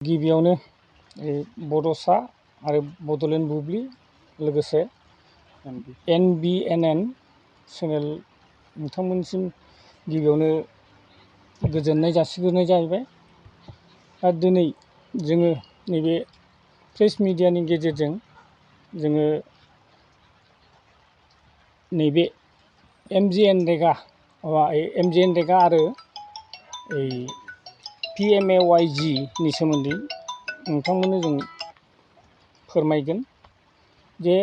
गिबियावनो बड'सा आरो बड'लेण्ड बुब्लि लोगोसे NBNN चेनेल नोंथांमोननिसिम गिबियावनो गोजोननाय जासिग्रोनाय जाहैबाय। आरो दिनै जोङो नैबे प्रेस मिडियानि गेजेरजों जोङो नैबे MGNरेगा आरो PMAYG नि सोमोन्दै नोंथांमोननो जों फोरमायगोन जे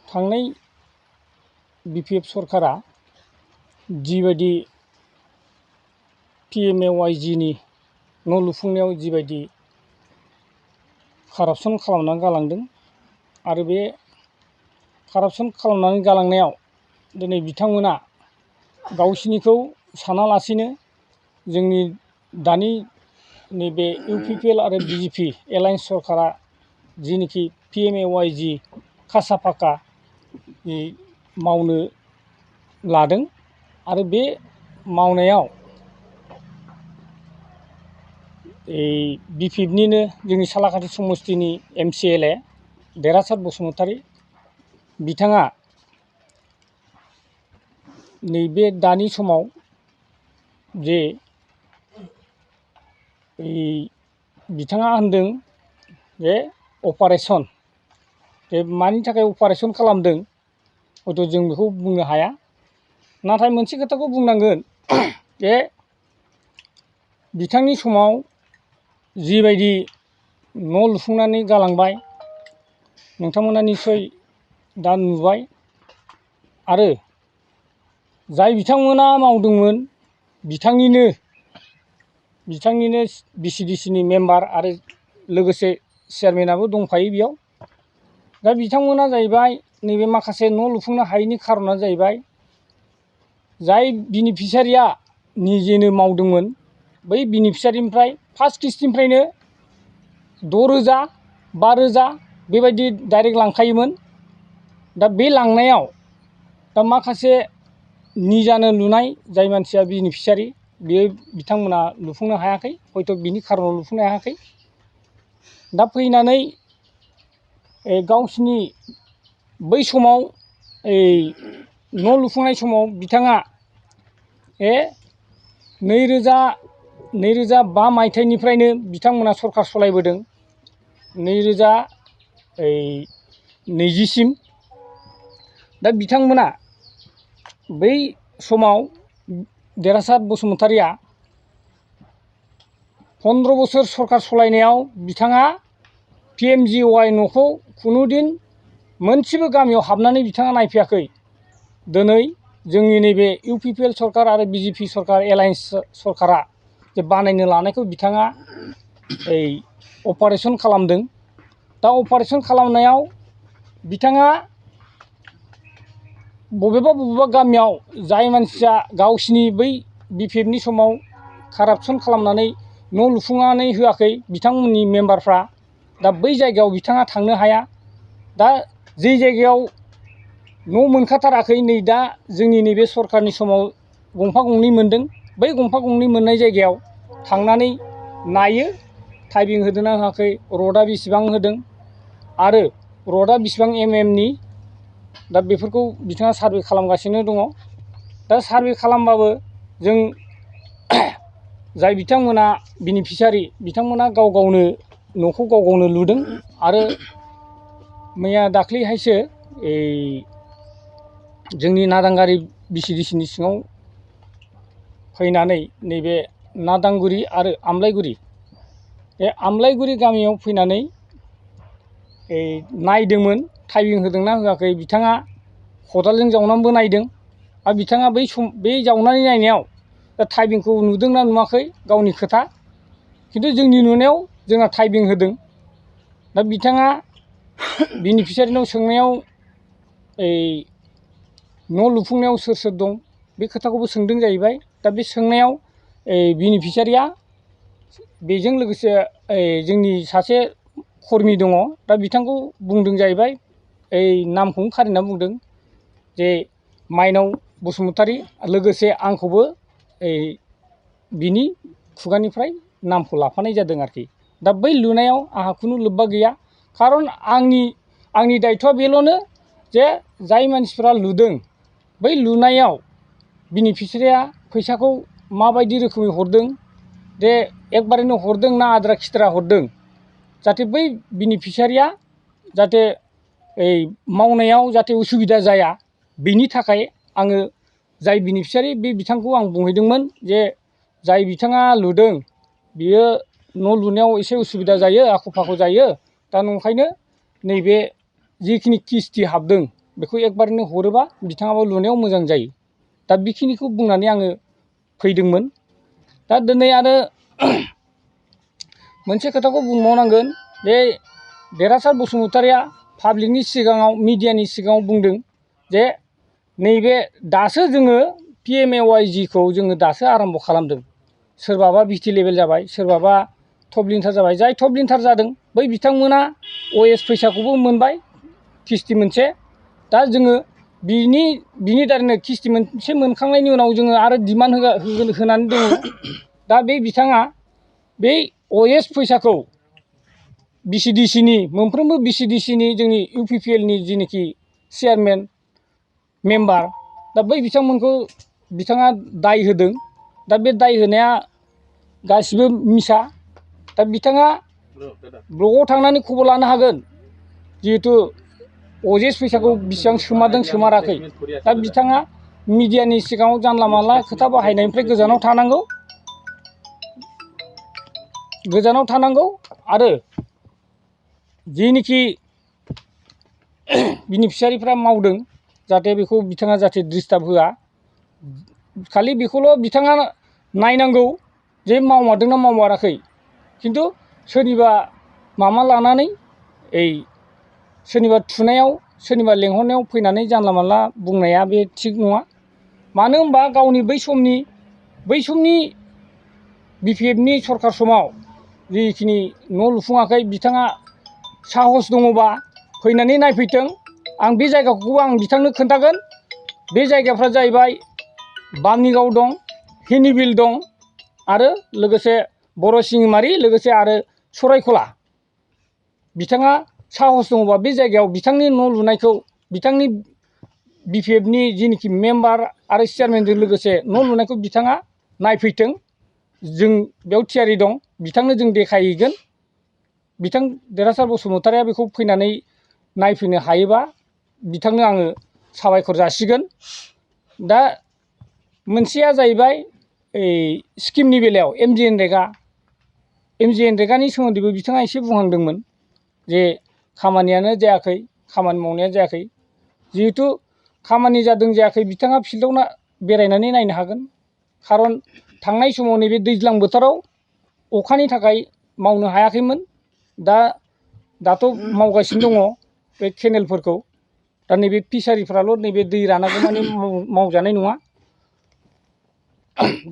थांनाय BPF सरकारा जिबायदि PMAYG नि न' लुफुंनायाव जिबायदि कारापसन खालामनानै गालांदों आरो बे कारापसन खालामनानै गालांनायाव दिनै बिथांमोना गावसिनिखौ सानालासिनो जोंनि दानि नैबे UPPL आरो BJP एलायन्स सरकारा जिनोखि PMAYG खासा फाखा मावनो लादों आरो बे मावनायाव BPFनिनो जोंनि सालाकाथि समस्तिनि MCLA देरहासार बसुमतारी बिथाङा नैबे दानि समाव जे बिथाङा होनदों जे अपारेसन जे मानि थाखाय अपारेसन खालामदों हयथ' जों बेखौ बुंनो हाया। नाथाय मोनसे खोथाखौ बुंनांगोन जे बिथांनि समाव जिबायदि न' लुफुंनानै गालांबाय नोंथांमोना निस्सय दा नुबाय आरो जाय बिथांमोना मावदोंमोन बिथांनिनो BCDC नि मेम्बार आरो लोगोसे चेयारमेनाबो दंफायो बेयाव। दा बिथांमोना जाहैबाय नैबे माखासे न' लुफुंनो हायैनि खारना जाहैबाय जाय बेनिफिसारिया निजेनो मावदोंमोन बै बेनिफिसारिनिफ्राय फार्स्ट किस्तिनिफ्रायनो 6,000 5,000 बेबायदि डाइरेक्ट लांखायोमोन। दा बे लांनायाव दा माखासे निजानो लुनाय जाय मानसिया बेनिफिसारि बेयो बिथांमोना लुफुंनो हायाखै हयथ' बिनि खारनाव लुफुंनो हायाखै। दा फैनानै गावसिनि बै समाव न' लुफुंनाय समाव बिथाङा 2005 मायथाइनिफ्रायनो बिथांमोना सरकार सलायबोदों 2020 सिम। दा बिथांमोना बै समाव देरहासार बसुमतारीया 15 बोसोर सरकार सलायनायाव बिथाङा PMGY न'खौ खुनुदिन मोनसेबो गामियाव हाबनानै बिथाङा नायफैयाखै। दिनै जोंनि नैबे UPPL सरकार आरो BJP सरकार एलायन्स सरकारा जे बानायनो लानायखौ बिथाङा अपारेसन खालामदों। दा अपारेसन खालामनायाव बिथाङा बबेबा गामियाव जाय मानसिया गावसिनि बै BPFनि समाव कारापसन खालामनानै न' लुफुंनानै होआखै बिथांमोननि मेम्बारफ्रा दा बै जायगायाव बिथाङा थांनो हाया। दा जे जायगायाव न' मोनखाथाराखै नै दा जोंनि नैबे सरकारनि समाव गंफा गंनै मोनदों बै गंफा गंनै मोननाय जायगायाव थांनानै नायो टाइपिं होदोंना होआखै रडआ बेसेबां होदों आरो रडआ बेसेबां MMनि दा बेफोरखौ बिथाङा सार्भे खालामगासिनो दङ। दा सार्भे खालामबाबो जों जाय बिथांमोना बेनिफिसारि बिथांमोना गाव गावनो न'खौ गाव गावनो लुदों आरो मैया दाख्लैहायसो जोंनि नादांगारि BCDC नि सिङाव फैनानै नैबे नादांगुरि आरो आमलायगुरि बे आमलायगुरि गामियाव फैनानै नायदोंमोन टाइपिं होदोंना होआखै बिथाङा खदालजों जावनानैबो नायदों आरो बिथाङा बे जावनानै नायनायाव दा टाइपिंखौ नुदोंना नुवाखै गावनि खोथा खिन्थु जोंनि नुनायाव जोंना टाइपिं होदों। दा बिथाङा बेनिफिसारिनाव सोंनायाव न' लुफुंनायाव सोर सोर दं बे खोथाखौबो सोंदों जाहैबाय। दा बे सोंनायाव बेनिफिसारिया बेजों लोगोसे जोंनि सासे कर्मि दङ दा बिथांखौ बुंदों जाहैबाय नामखौनो खारिना बुंदों जे माइनाव बसुमतारी लोगोसे आंखौबो बिनि खुगानिफ्राय नामखौ लाफानाय जादों आरोखि। दा बै लुनायाव आंहा खुनु लोब्बा गैया। खारन आंनि दायथ'आ बेल'नो जे जाय मानसिफ्रा लुदों बै लुनायाव बेनिफिसियारिया फैसाखौ माबायदि रोखोमै हरदों, जे एकबारैनो हरदों ना आद्रा खिद्रा हरदों, जाहाथे बै बेनिफिसियारिया जाहाथे मावनायाव जाहाथे उसुबिदा जाया, बेनि थाखाय आङो जाय बेनिफिसियारि बे बिथांखौ आं बुंहैदोंमोन जे जाय बिथाङा लुदों बियो न' लुनायाव एसे उसुबिदा जायो, आख' फाख' जायो, दा नंखायनो नैबे जिखिनि किस्ति हाबदों बेखौ एकबारैनो हरोबा बिथाङाबो लुनायाव मोजां जायो। दा बेखिनिखौ बुंनानै आङो फैदोंमोन। दा दिनै आरो मोनसे खोथाखौ बुंबावनांगोन, बे देरहासार बसुमतारिया पाब्लिकनि सिगाङाव मिडियानि सिगाङाव बुंदों जे नैबे दासो जोङो PMAYGखौ जोङो दासो आरम्भ खालामदों। सोरबाबा VT लेभेल जाबाय, सोरबाबा टप लिन्टार जाबाय। जाय टप लिन्टार जादों बै बिथांमोना OS फैसाखौबो मोनबाय, किस्ति मोनसे। दा जोङो बिनि दारैनो किस्ति मोनसे मोनखांनायनि उनाव जोङो आरो डिमान्ड होनानै दङ। दा बे बिथाङा बै OS फैसाखौ BCDCनि मोनफ्रोमबो BCDCनि जोंनि UPPLनि जिनिखि चेयारमेन मेम्बार, दा बै बिथांमोनखौ बिथाङा दाय होदों। दा बे दाय होनाया गासिबो मिसा। दा बिथाङा ब्लकआव थांनानै खबर लानो हागोन, जिहेथु OS फैसाखौ बेसेबां सोमारदों सोमाराखै। दा बिथाङा मिडियानि सिगाङाव जानला मानला खोथा बाहायनायनिफ्राय गोजानाव थानांगौ आरो जिनिखि बेनिफिसियारिफ्रा मावदों जाहाथे बेखौ बिथाङा जाहाथे डिस्टार्ब होआ। खालि बेखौल' बिथाङा नायनांगौ जे मावमारदोंना मावमाराखै। खिन्थु सोरनिबा माबा लानानै सोरनिबा थुनायाव, सोरनिबा लेंहरनायाव फैनानै जानला मानला बुंनाया बे थिग नङा। मानो होनबा गावनि बै समनि BPFनि सरखार समाव जिखिनि न' लुफुङाखै, बिथाङा साहस दङबा फैनानै नायफैथों। आं बे जायगाखौबो आं बिथांनो खोन्थागोन। बे जायगाफ्रा जाहैबाय बामनिगाव दं, हिनिबिल दं, आरो लोगोसे बर' सिङिमारि, लोगोसे आरो सरायखला। बिथाङा साहस दङबा बे जायगायाव बिथांनि न' लुनायखौ बिथांनि BPFनि जिनिखि मेम्बार आरो चेयारमेनजों लोगोसे न' लुनायखौ बिथाङा नायफैथों। जों बेयाव थियारि दं, बिथांनो जों देखायहैगोन। बिथां देरहासार बसुमतारिया बेखौ फैनानै नायफैनो हायोबा बिथांनो आङो साबायखर जासिगोन। दा मोनसेया जाहैबाय स्किमनि बेलायाव MGNरेगानि सोमोन्दैबो बिथाङा एसे बुंहांदोंमोन जे खामानियानो जायाखै, खामानि मावनाया जायाखै। जिहेथु खामानि जादों जायाखै बिथाङा फिल्डआव बेरायनानै नायनो हागोन। खारन थांनाय समाव नैबे दैज्लां बोथोराव अखानि थाखाय मावनो हायाखैमोन। दाथ' मावगासिनो दङ बे केनेलफोरखौ। दा नैबे फिसारिफ्राल' नैबे दै रानागौमानि मावजानाय नङा।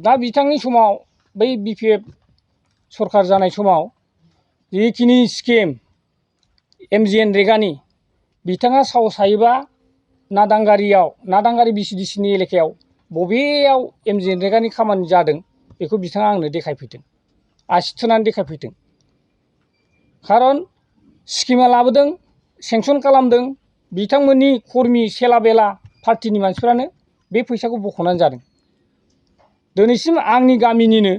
दा बिथांनि समाव बै BPF सरखार जानाय समाव जिखिनि स्किम MGNरेगानि, बिथाङा साहस हायोबा नादांगारि BCDCनि एलेकायाव बबेयाव MGNरेगानि खामानि जादों बेखौ बिथाङा आंनो देखायफैथों, आसि थुनानै देखायफैथों। खारन स्किमा लाबोदों, सेंसन खालामदों, बिथांमोननि कर्मि सेला बेला पार्टिनि मानसिफ्रानो बे फैसाखौ बख'नानै जादों। दिनैसिम आंनि गामिनिनो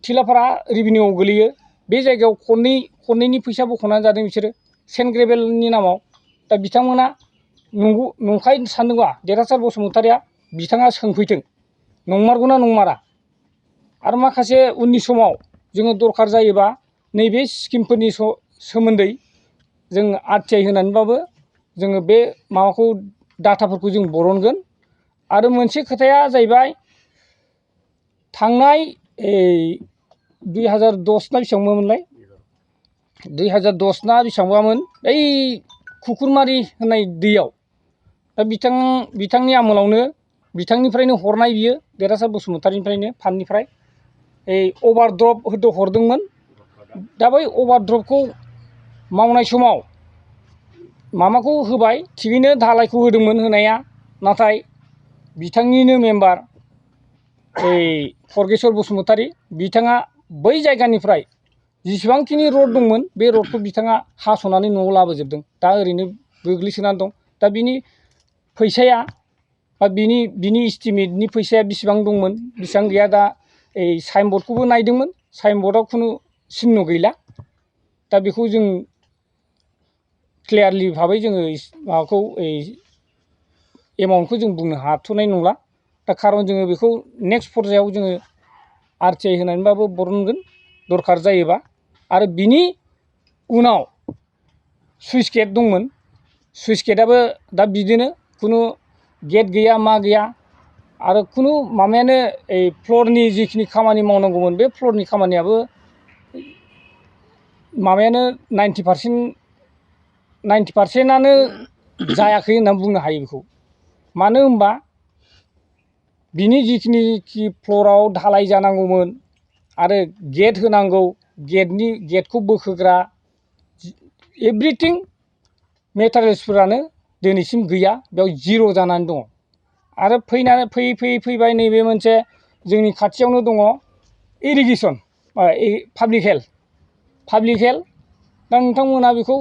थिलाफारा रेभिनिउआव गोलैयो, बे जायगायाव खननैनि फैसा बख'नानै जादों बिसोरो सेन्ट ग्रेभेलनि नामाव। दा बिथांमोना नंखाय सानदोंबा देरहासार बसुमतारिया बिथाङा सोंफैथों नंमारगौना नंमारा। आरो माखासे उननि समाव जोङो दरखार जायोबा नैबे स्किमफोरनि सोमोन्दै जों RTI होनानैबाबो जोङो बे माबाखौ डाटाफोरखौ जों बरनगोन। आरो मोनसे खोथाया जाहैबाय थांनाय 2010 ना बेसेबांमोनलाय, 2010 ना बेसेबांबामोन, ओइ खुकुरमारि होननाय दैयाव दा बिथांनि आमोलावनो बिथांनिफ्रायनो हरनाय, बियो देरहासार बसुमतारिनिफ्रायनो फान्डनिफ्राय अभारड्राफ्ट हरदोंमोन। दा बै अभारड्राफ्टखौ मावनाय समाव माबाखौ होबाय, थिगैनो धालायखौ होदोंमोन होनाया, नाथाय बिथांनिनो मेम्बार फरगेस्वर बसुमतारि, बिथाङा बै जायगानिफ्राय जेसेबांखिनि रड दंमोन बे रडखौ बिथाङा हास'नानै न'आव लाबोजोबदों। दा ओरैनो गोग्लैसोनानै दं। दा बिनि फैसाया बा बिनि इस्टिमेटनि फैसाया बेसेबां दंमोन बेसेबां गैया दा ओइ साइनबर्डखौबो नायदोंमोन, साइनबर्डआव खुनु चिह्न गैला। दा बेखौ जों क्लियारलि भाबै जोङो माबाखौ एमाउन्टखौ जों बुंनो हाथ'नाय नंला। दा खारन जोङो बेखौ नेक्स्ट पर्यायाव जोङो RTI होनानैबाबो बरनगोन दरखार जायोबा। आरो बिनि उनाव सुइस गेट दंमोन, सुइस गेटआबो दा बिदिनो खुनु गेट गैया मा गैया आरो खुनु माबायानो फ्लरनि जिखिनि खामानि मावनांगौमोन बे फ्लरनि खामानियाबो माबायानो 90%आनो जायाखै होनना बुंनो हायो बेखौ। मानो होनबा बिनि जिखिनि फ्लराव धालाय जानांगौमोन आरो गेट होनांगौ, गेटखौ बोखोग्रा एभ्रिथिं मेटेरियेल्सफोरानो दिनैसिम गैया, बेयाव जिर' जानानै दङ। आरो फैबाय नैबे मोनसे जोंनि खाथियावनो दङ इरिगेसन पाब्लिक हेल्थ। दा नोंथांमोना बेखौ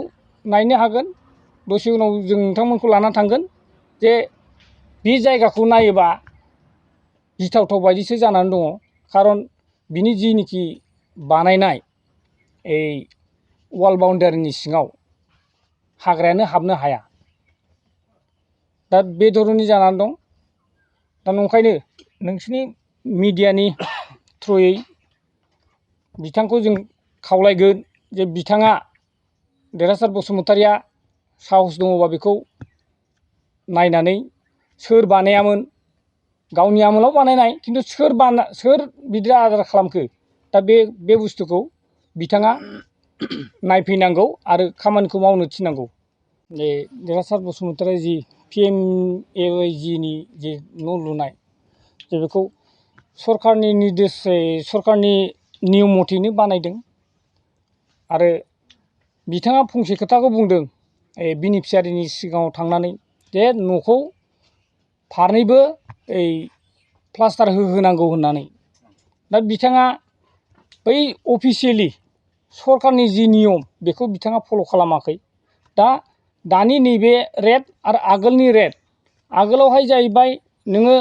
नायनो हागोन, दसे उनाव जों नोंथांमोनखौ लाना थांगोन जे बे जायगाखौ नायोबा गिथावथाव बायदिसो जानानै दङ। खारन बिनि जिनिखि बानायनाय वाल बाउन्डारिनि सिङाव हाग्रायानो हाबनो हाया। दा बे धरननि जानानै दं। दा नंखायनो नोंसिनि मिडियानि थ्रुयै बिथांखौ जों खावलायगोन जे बिथाङा देरहासार बसुमतारिया साहस दङबा बेखौ नायनानै सोर बानायामोन, गावनि आमोलाव बानायनाय, खिन्थु सोर बिदि आदार खालामखो, दा बे बुस्थुखौ बिथाङा नायफैनांगौ आरो खामानिखौ मावनो थिननांगौ। देरहासार बसुमतारिया जि PMAY-Gनि जे न' लुनाय, जे बेखौ सरखारनि सरखारनि नियम मथेनो बानायदों। आरो बिथाङा फंसे खोथाखौ बुंदों बेनिफिसियारिनि सिगाङाव थांनानै जे न'खौ फारनैबो प्लास्टार होनांगौ होननानै। दा बिथाङा बै अफिसियेलि सरखारनि जि नियम बेखौ बिथाङा फल' खालामाखै। दानि नैबे रेट आरो आगोलनि रेट, आगोलावहाय जाहैबाय नोङो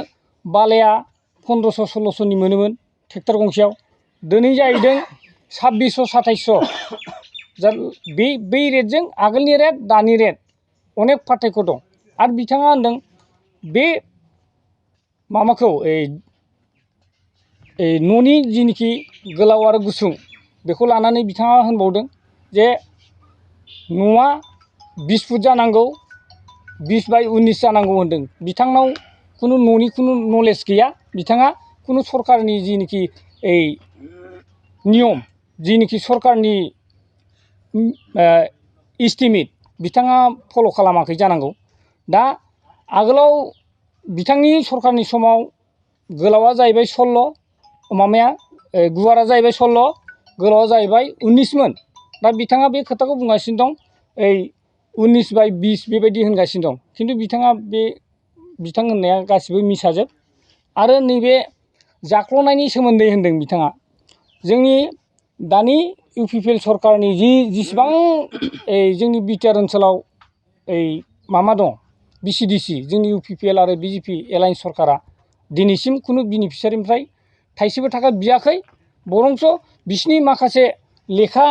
बालाया 1500-1600नि मोनोमोन ट्रेक्टर गंसेयाव, दिनै जाहैदों 2600-2700। बै रेटजों आगोलनि रेट दानि रेट अनेक पार्थक्य दं। आरो बिथाङा होनदों बे माबाखौ न'नि जिनिखि गोलाव आरो गुसुं बेखौ लानानै बिथाङा होनबावदों जे न'आ 20 फुट जानांगौ, 20/19 जानांगौ होनदों। बिथांनाव खुनु न'नि खुनु नलेज गैया। बिथाङा खुनु सरखारनि जिनिखि नियम, जिनिखि सरखारनि इस्टिमेट बिथाङा फल' खालामाखै जानांगौ। दा आगोलाव बिथांनि सरखारनि समाव गोलावा जाहैबाय 16, गुवारा जाहैबाय 16, गोलावा जाहैबाय 19मोन। दा बिथाङा बे खोथाखौ बुंगासिनो दं 19/20 बेबायदि होनगासिनो दं। खिन्थु बिथां होननाया गासिबो मिसाजोब। आरो नैबे जाख्ल'नायनि सोमोन्दै होनदों बिथाङा। जोंनि दानि UPPL सरखारनि जेसेबां जोंनि बिटिआर ओनसोलाव माबा दं BCDC, जोंनि UPPL आरो BJP एलायन्स सरकारा दिनैसिम खुनु बेनिफिसियारिनिफ्राय थाइसेबो थाखा बियाखै। बरंस' बिसिनि माखासे लेखा,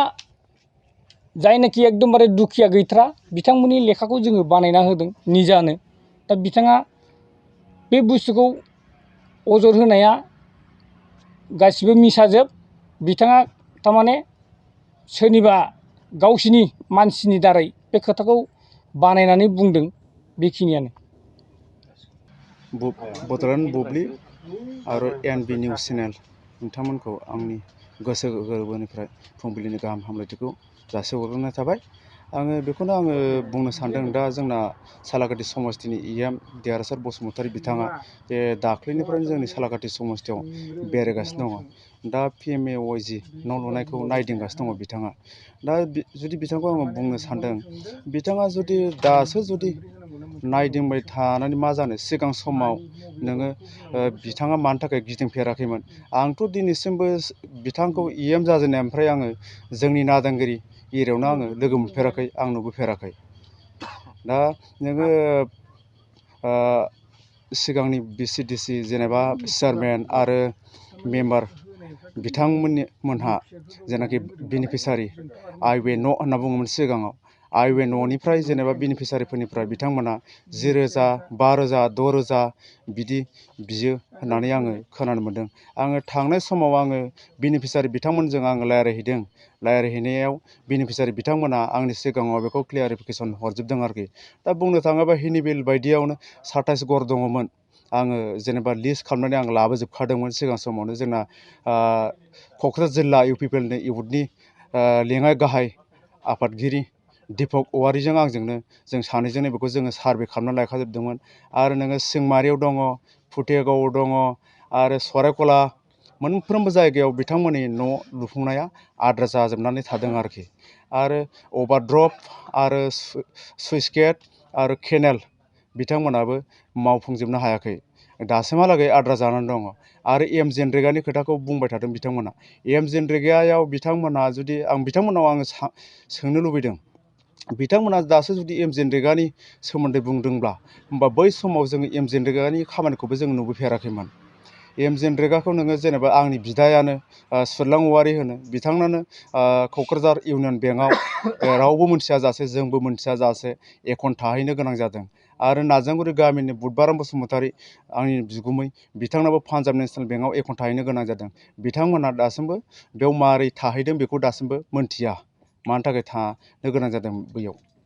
जायनाखि एकदमबारे दुखिया गैथ्रा, बिथांमोननि लेखाखौ जोङो बानायना होदों निजानो। दा बिथाङा बे बुस्थुखौ अजद होनाया गासिबो मिसाजोब। बिथाङा थारमाने सोरनिबा गावसिनि मानसिनि दारै बे खोथाखौ बानायनानै बुंदों, बेखिनियानो। बड'लेण्ड बुब्लि आरो NB निउस चेनेल नोंथांमोनखौ आंनि गोसो गोरबोनिफ्राय फुंबिलिनि गाहाम हामलायथिखौ जासिहरग्रोनाय थाबाय। बेखौनो बुंनो सानदों, दा जोंना सालाकाथि समस्तिनि EM देरहासार बसुमतारि बिथाङा बे दाख्लैनिफ्रायनो जोंनि सालाकाथि समस्तियाव बेरायगासिनो दङ। दा PMAY-G न' लुनायखौ नायदिंगासिनो दङ बिथाङा। दा जुदि बिथांखौ आङो बुंनो सानदों, बिथाङा जुदि दासो नायदिंबाय थानानै मा जानो सिगां समाव नोङो बिथाङा मानि थाखाय गिदिंफेराखैमोन आंथ' दिनैसिमबो बिथांखौ EM जाजेननायनिफ्राय आङो जोंनि नादांगिरि एरियायावनो आङो लोगो मोनफेराखै आं नुबोफेराखै दा नोङो सिगांनि BCDC जेनेबा चेयारमेन आरो मेम्बार बिथांमोनहा जेनाखि बेनिफिसारि आइवे न' होनना बुङोमोन सिगाङाव आइवे न'निफ्राय जेनेबा बेनिफिसारिफोरनिफ्राय बिथांमोना 10,000 5,000 6,000 बिदि बियो होननानै आङो खोनानो मोन्दों आङो थांनाय समाव आङो बेनिफिसारि बिथांमोनजों आङो रायज्लायहैनायाव बेनिफिसारि बिथांमोना आंनि सिगाङाव बेखौ क्लियारिफिकेसन हरजोबदों आरोखि दा बुंनो थाङोबा हिनिबिल बायदियावनो 27 घर दङमोन आङो जेनेबा लिस्ट खालामनानै आं लाबोजोबखादोंमोन सिगां समावनो जोंना क'क्राझार जिल्ला UPPLनि इउथनि लेङाइ गाहाय आफादगिरि दीपक औवारिजों आंजोंनो जों सानैजोंनो बेखौ जोङो सार्भे खालामनानै लायखाजोबदोंमोन आरो नोङो सिंमारियाव दङ फुथेगावआव दङ आरो सरायकला मोनफ्रोमबो जायगायाव बिथांमोननि न' लुफुंनाया आद्रा जाजोबनानै थादों आरोखि आरो अभारड्रप आरो सुइस गेट आरो केनेल बिथांमोनाबो मावफुंजोबनो हायाखै दासिमहालागै आद्रा जानानै दङ आरो MG NREGAनि खोथाखौ बुंबाय थादों बिथांमोना MG NREGAयाव बिथांमोना जुदि बिथांमोनाव आङो सोंनो लुबैदों बिथांमोना दासो जुदि MG NREGAनि सोमोन्दै बुंदोंब्ला होमबा बै समाव जोङो MG NREGAनि खामानिखौबो जों नुबोफेराखैमोन MG NREGAखौ नोङो जेनेबा आंनि बिदायानो सुरलां औवारि होनो बिथांनानो क'क्राझार इउनियन बेंकआव रावबो मोनथिया जासे जोंबो मोनथिया जासे एकाउन्ट थाहैनो गोनां जादों आरो नारजांगुरि गामिनि बुधबाराम बसुमतारी आंनि बिगुमै बिथांनाबो पान्जाब नेसनेल बेंकआव एकाउन्ट थाहैनो गोनां जादों बिथांमोनहा दासिमबो बेयाव मारै थाहैदों बेखौ दासिमबो मोनथिया मानि थाखाय थानो गोनां जादों बैयाव